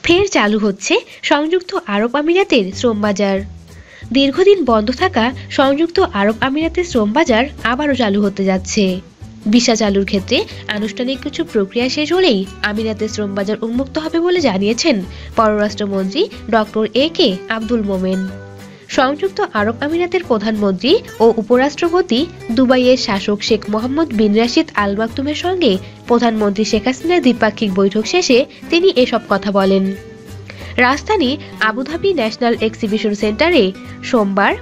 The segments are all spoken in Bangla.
ফের চালু হচ্ছে সংযুক্ত আরব আমিরাতের শ্রম বাজার। দীর্ঘদিন বন্ধ থাকা সংযুক্ত আরব আমিরাতের শ্রম বাজার আবারও চালু হতে যাচ্ছে। ভিসা চালুর ক্ষেত্রে আনুষ্ঠানিক কিছু প্রক্রিয়া শেষ হলেই আমিরাতের শ্রম বাজার উন্মুক্ত হবে বলে জানিয়েছেন পররাষ্ট্রমন্ত্রী ডক্টর এ.কে আব্দুল মোমেন। সংযুক্ত আরব আমিরাতের প্রধানমন্ত্রী ও উপরাষ্ট্রপতি দুবাইয়ের শাসক শেখ মোহাম্মদ বিন রাশিদ আল মাকতুমের সঙ্গে প্রধানমন্ত্রী শেখ হাসিনার দ্বিপাক্ষিক বৈঠক শেষে তিনি এসব কথা বলেন। রাজধানী আবুধাবি ন্যাশনাল এক্সিবিশন সেন্টারে সোমবার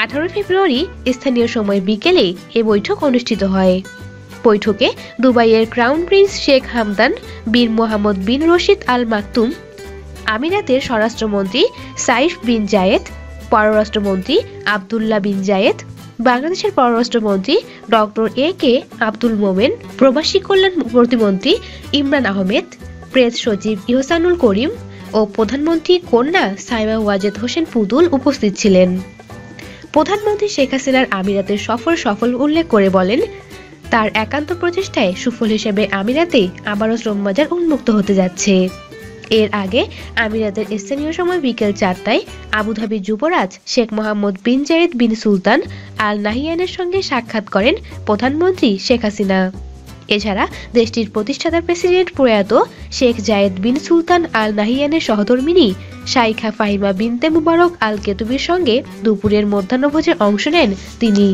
18 ফেব্রুয়ারি স্থানীয় সময় বিকেলে এ বৈঠক অনুষ্ঠিত হয়। বৈঠকে দুবাইয়ের ক্রাউন প্রিন্স শেখ হামদান বিন মোহাম্মদ বিন রশিদ আল মাকতুম, আমিরাতের স্বরাষ্ট্রমন্ত্রী সাইফ বিন জায়েদ, পররাষ্ট্রমন্ত্রী আবদুল্লাহ বিন জায়েদ, বাংলাদেশের পররাষ্ট্রমন্ত্রী ডক্টর এ.কে আব্দুল মোমেন, প্রবাসী কল্যাণ প্রতিমন্ত্রী ইমরান আহমেদ, প্রেস সচিব ইহসানুল করিম ও প্রধানমন্ত্রীর কন্যা সাইমা ওয়াজেদ হোসেন পুতুল উপস্থিত ছিলেন। প্রধানমন্ত্রী শেখ হাসিনার আমিরাতের সফল উল্লেখ করে বলেন, তার একান্ত প্রচেষ্টায় সুফল হিসেবে আমিরাতে আবারও শ্রম বাজার উন্মুক্ত হতে যাচ্ছে। এর আগে আমিরাতের স্থানীয় সময় বিকেল 4টায় আবুধাবির যুবরাজ শেখ মোহাম্মদ বিন জায়েদ বিন সুলতান আল নাহিয়ানের সঙ্গে সাক্ষাৎ করেন প্রধানমন্ত্রী শেখ হাসিনা। এছাড়া দেশটির প্রতিষ্ঠাতা প্রেসিডেন্ট প্রয়াত শেখ জায়েদ বিন সুলতান আল নাহিয়ানের সহধর্মিণী শাইখা ফাহিমা বিনতে মুবারক আল কেতুবির সঙ্গে দুপুরের মধ্যাহ্নভোজে অংশ নেন তিনি।